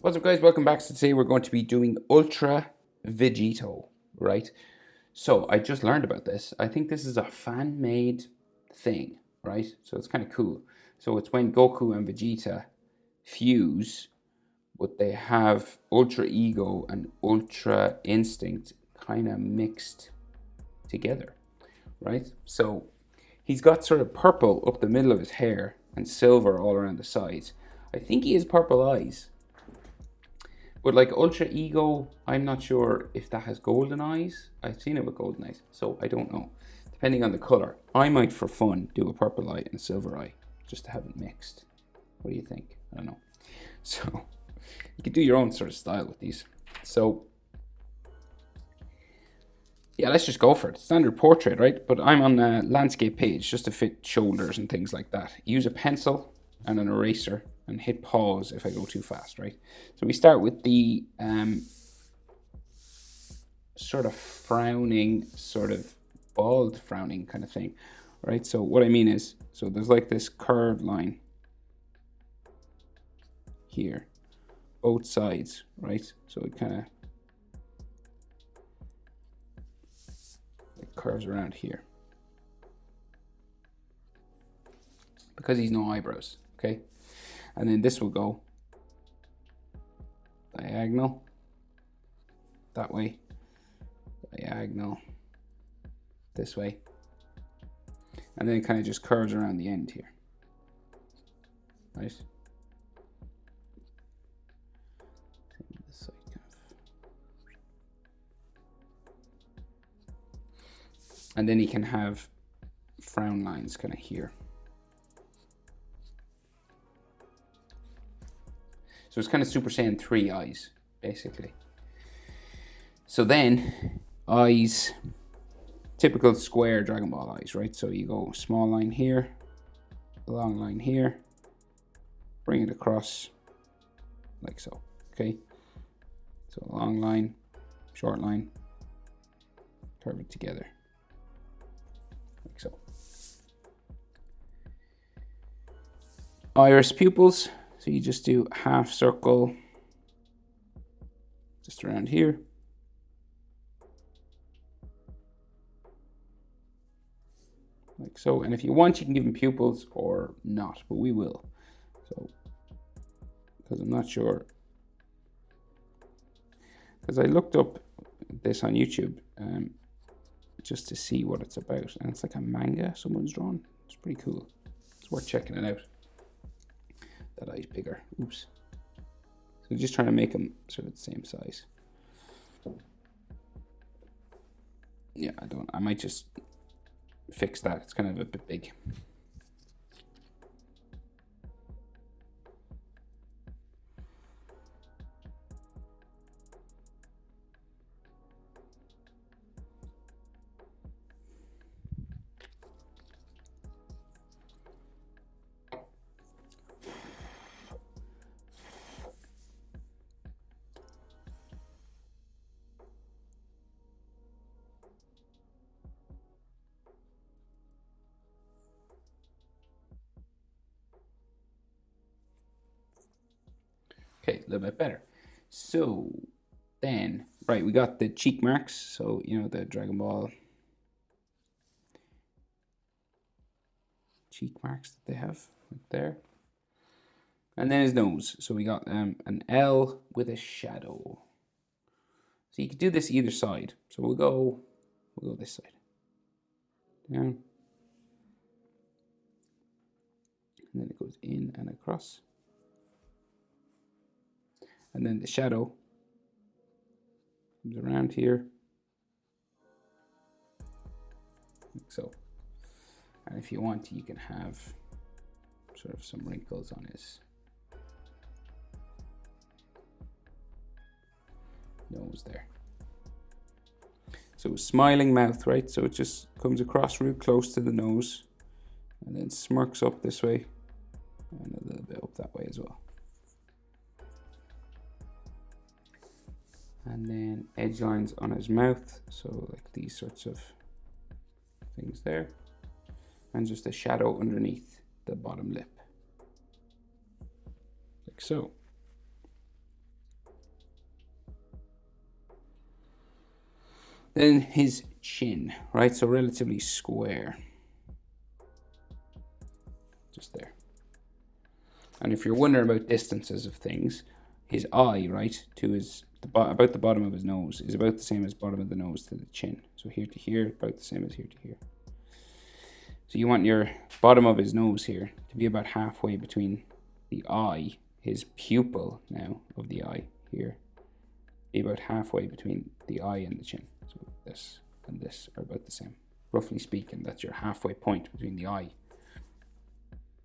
What's up, guys? Welcome back. So today we're going to be doing Ultra Vegito, right? So I just learned about this. I think this is a fan-made thing, right? So it's kind of cool. So it's when Goku and Vegeta fuse, but they have Ultra Ego and Ultra Instinct kind of mixed together, right? So he's got sort of purple up the middle of his hair and silver all around the sides. I think he has purple eyes. But like Ultra Ego, I'm not sure if that has golden eyes. I've seen it with golden eyes, so I don't know. Depending on the color, I might for fun do a purple eye and a silver eye, just to have it mixed. What do you think? I don't know. So you can do your own sort of style with these. So yeah, let's just go for it. Standard portrait, right? But I'm on the landscape page just to fit shoulders and things like that. Use a pencil and an eraser and hit pause if I go too fast, right? So we start with the sort of frowning, sort of bald frowning kind of thing, right? So what I mean is, so there's like this curved line here, both sides, right? So it kind of it curves around here because he's no eyebrows, okay? And then this will go diagonal that way, diagonal this way, and then it kind of just curves around the end here, right? This side kind of. And then he can have frown lines kind of here. So it's kind of Super Saiyan 3 eyes, basically. So then, eyes, typical square Dragon Ball eyes, right? So you go small line here, long line here, bring it across like so, okay? So long line, short line, curve it together, like so. Iris pupils. So you just do half circle just around here. Like so. And if you want, you can give them pupils or not, but we will. So, because I'm not sure. Because I looked up this on YouTube just to see what it's about. And it's like a manga someone's drawn. It's pretty cool. It's worth checking it out. That eye's bigger. Oops. So just trying to make them sort of the same size. Yeah, I might just fix that. It's kind of a bit big. Okay, a little bit better. So then, right, we got the cheek marks. So, you know, the Dragon Ball cheek marks that they have right there. And then his nose. So we got an L with a shadow. So you could do this either side. So we'll go this side. Down. And then it goes in and across. And then the shadow comes around here, like so. And if you want, you can have sort of some wrinkles on his nose there. So smiling mouth, right? So it just comes across real close to the nose and then smirks up this way and a little bit up that way as well. And then edge lines on his mouth, so like these sorts of things there, and just a shadow underneath the bottom lip, like so. Then his chin, right? So relatively square. Just there. And if you're wondering about distances of things, his eye, right, to his about the bottom of his nose is about the same as bottom of the nose to the chin. So here to here, about the same as here to here. So you want your bottom of his nose here to be about halfway between the eye, his pupil now of the eye here, be about halfway between the eye and the chin. So this and this are about the same. Roughly speaking, that's your halfway point between the eye.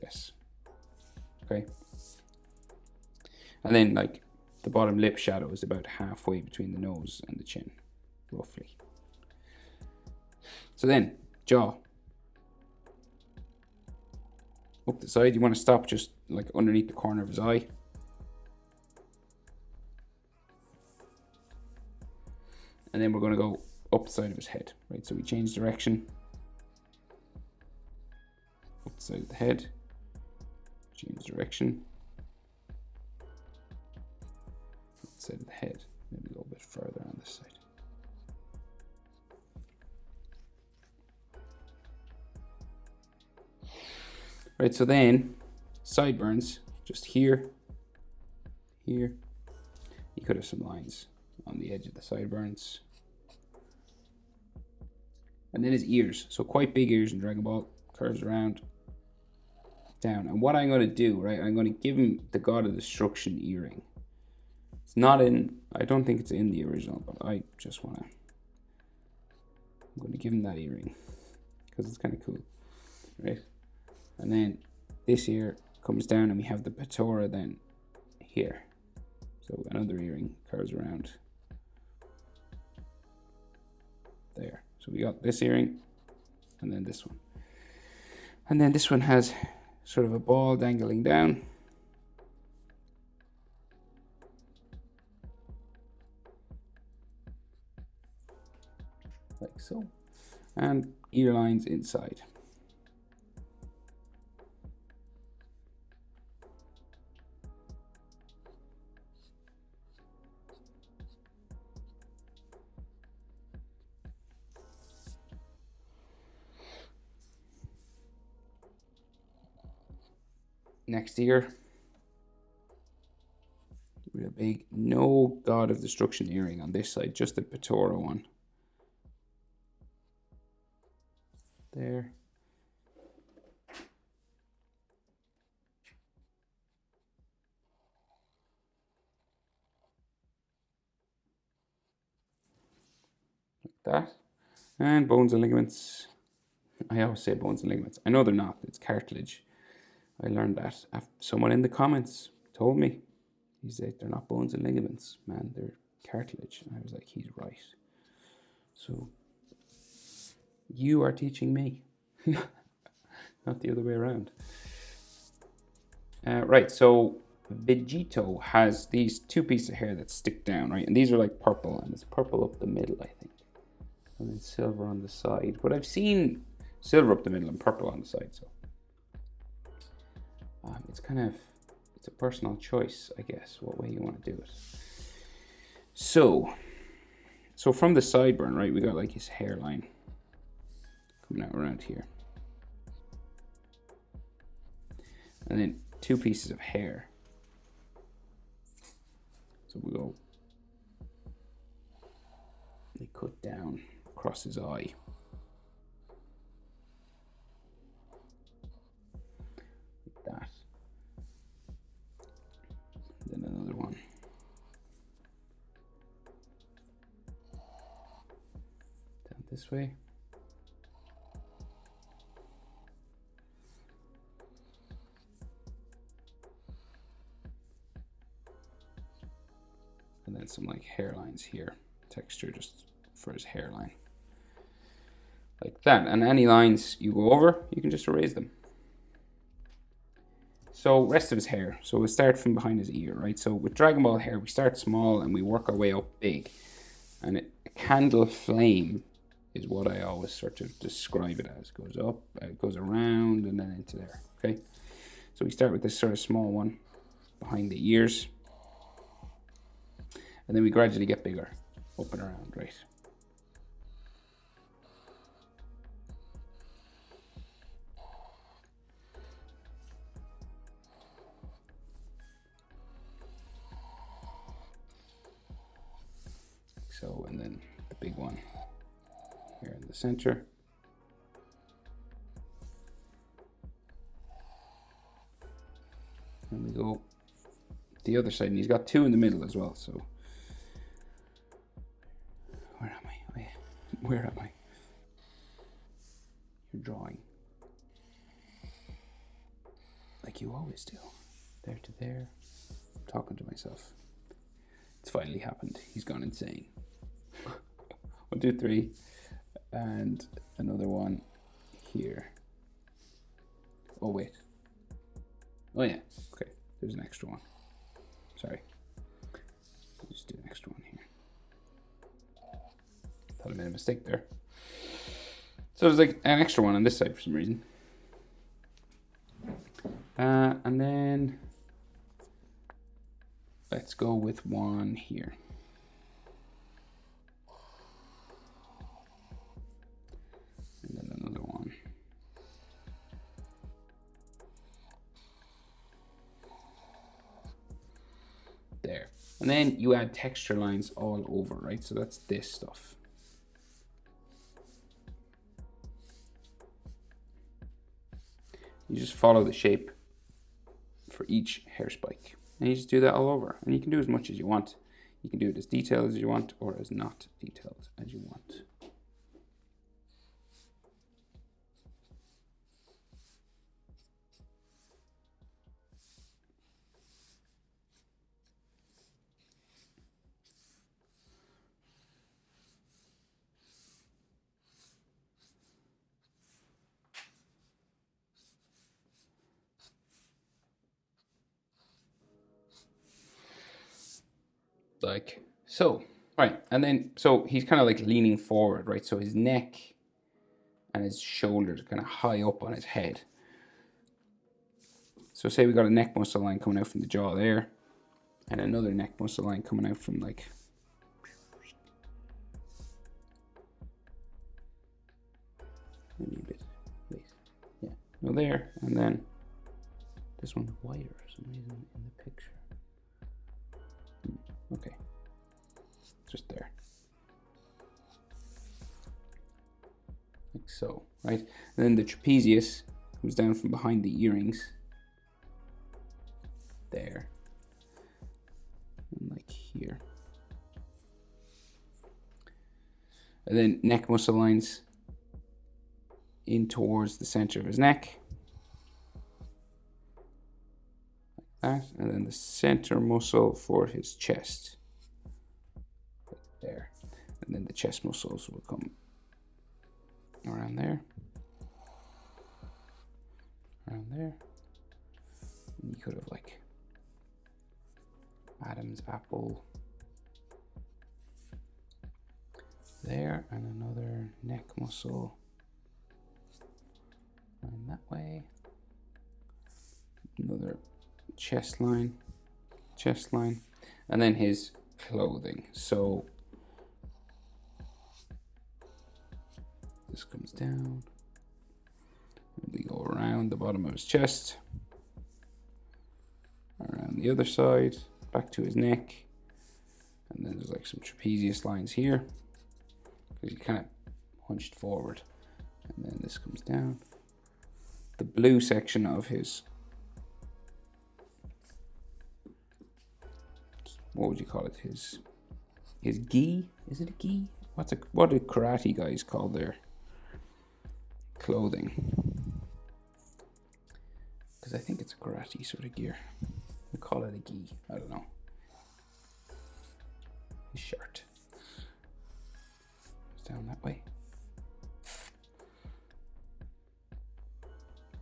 This. Okay. And then like the bottom lip shadow is about halfway between the nose and the chin, roughly. So then, jaw. Up the side, you want to stop just like underneath the corner of his eye. And then we're going to go up the side of his head, right? So we change direction. Up the side of the head. Change direction. Up the side of the head. Maybe a little bit further on this side. Right, so then sideburns, just here, here. You could have some lines on the edge of the sideburns. And then his ears. So quite big ears in Dragon Ball. Curves around, down. And what I'm going to do, right, I'm going to give him the God of Destruction earring. It's not in, I don't think it's in the original, but I just want to, I'm going to give him that earring. Because it's kind of cool, right? And then this ear comes down and we have the Patora then here. So another earring curves around there. So we got this earring and then this one. And then this one has sort of a ball dangling down. Like so. And ear lines inside. Next ear, we have a big no God of Destruction earring on this side, just the Patora one. There. Like that. And bones and ligaments. I always say bones and ligaments. I know they're not, it's cartilage. I learned that. Someone in the comments told me. He said, they're not bones and ligaments, man, they're cartilage. And I was like, he's right. So, you are teaching me. Not the other way around. Right, so Vegito has these two pieces of hair that stick down, right? And these are like purple, and it's purple up the middle, I think. And then silver on the side. But I've seen silver up the middle and purple on the side, so. It's kind of, it's a personal choice, I guess, what way you want to do it. So from the sideburn, right, we got like his hairline coming out around here. And then two pieces of hair. So we go, they cut down across his eye. Like that. Then another one. Down this way. And then some like hairlines here. Texture just for his hairline. Like that. And any lines you go over, you can just erase them. So rest of his hair. So we'll start from behind his ear, right? So with Dragon Ball hair, we start small and we work our way up big. And a candle flame is what I always sort of describe it as. It goes up, it goes around, and then into there, okay? So we start with this sort of small one behind the ears. And then we gradually get bigger, up and around, right? so, and then the big one here in the center. And we go the other side, and he's got two in the middle as well, so. Where am I? Oh, yeah. Where am I? You're drawing. Like you always do. There to there. I'm talking to myself. It's finally happened. He's gone insane. 1, 2, 3. And another one here. Oh, wait. Oh, yeah. Okay. There's an extra one. Sorry. I'll just do an extra one here. Thought I made a mistake there. So there's like an extra one on this side for some reason. And then let's go with one here. And then another one. There. And then you add texture lines all over, right? So that's this stuff. You just follow the shape for each hair spike. And you just do that all over. And you can do as much as you want. You can do it as detailed as you want or as not detailed as you want. Like so, right? And then, so he's kind of like leaning forward, right? So his neck and his shoulders are kind of high up on his head. So say we got a neck muscle line coming out from the jaw there, and another neck muscle line coming out from like maybe a bit, wait, yeah, no there, and then this one's wider for some reason in the picture. Okay, just there, like so, right? And then the trapezius comes down from behind the earrings, there, and like here. And then neck muscle lines in towards the center of his neck, like that, and then the center muscle for his chest, like there, and then the chest muscles will come around there, and you could have like Adam's apple there, and another neck muscle and that way, another chest line, and then his clothing. So this comes down, and we go around the bottom of his chest, around the other side, back to his neck, and then there's like some trapezius lines here because he kind of hunched forward, and then this comes down. The blue section of his, what would you call it? His gi? Is it a gi? What do karate guys call their clothing? Because I think it's a karate sort of gear. We call it a gi. I don't know. His shirt. It's down that way.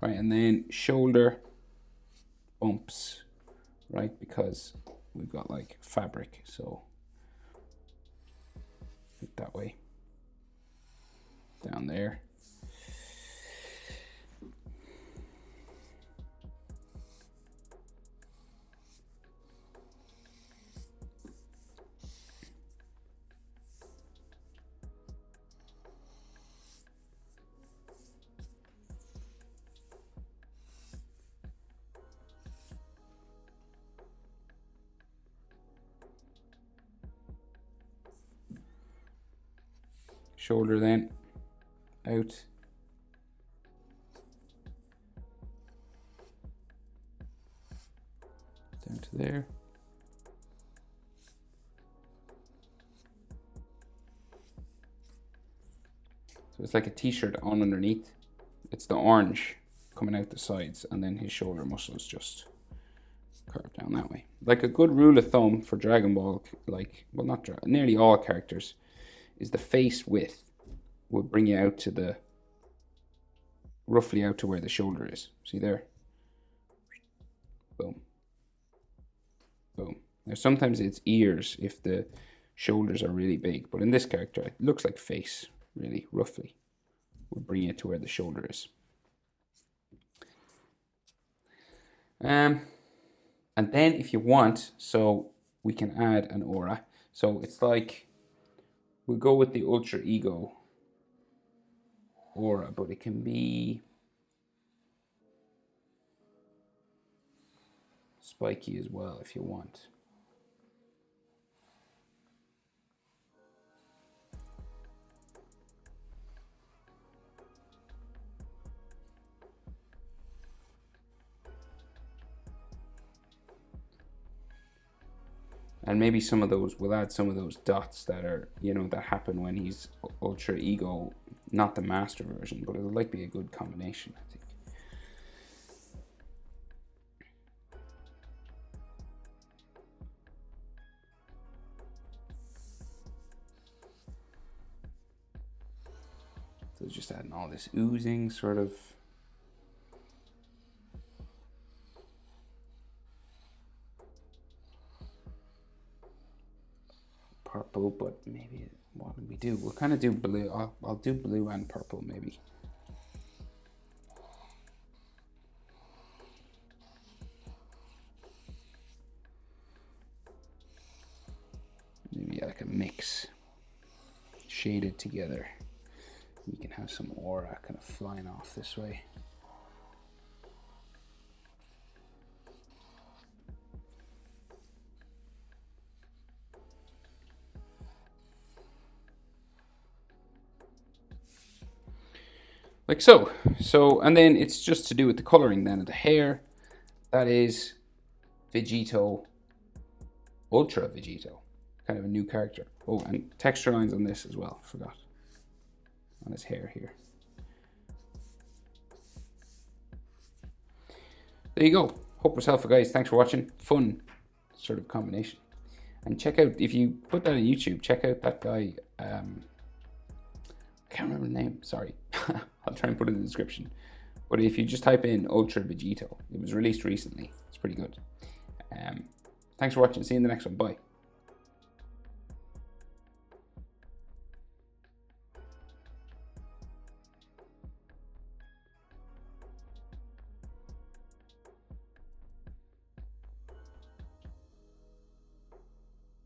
Right, and then shoulder bumps, right? Because we've got like fabric, so that way, down there. Shoulder then out. Down to there. So it's like a t-shirt on underneath. It's the orange coming out the sides, and then his shoulder muscles just curve down that way. Like a good rule of thumb for Dragon Ball, like, well, not nearly all characters, is the face width will bring you out to the, roughly out to where the shoulder is. See there? Boom. Boom. Now sometimes it's ears if the shoulders are really big, but in this character it looks like face, really, roughly. Will bring you to where the shoulder is. And then if you want, so we can add an aura. So it's like, we'll go with the Ultra Ego aura, but it can be spiky as well if you want. And maybe some of those, we'll add some of those dots that are, you know, that happen when he's Ultra Ego, not the master version, but it'll like be a good combination, I think. So just adding all this oozing sort of. Purple, but maybe what do we do? We'll kind of do blue. I'll do blue and purple maybe. Maybe like a mix, shaded together. You can have some aura kind of flying off this way. Like so. So, and then it's just to do with the coloring then of the hair. That is Vegito, Ultra Vegito. Kind of a new character. Oh, and texture lines on this as well, forgot. On his hair here. There you go. Hope it was helpful, guys. Thanks for watching. Fun sort of combination. And check out, if you put that on YouTube, check out that guy. I can't remember the name, sorry. I'll try and put it in the description. But if you just type in Ultra Vegito, it was released recently. It's pretty good. Thanks for watching. See you in the next one. Bye.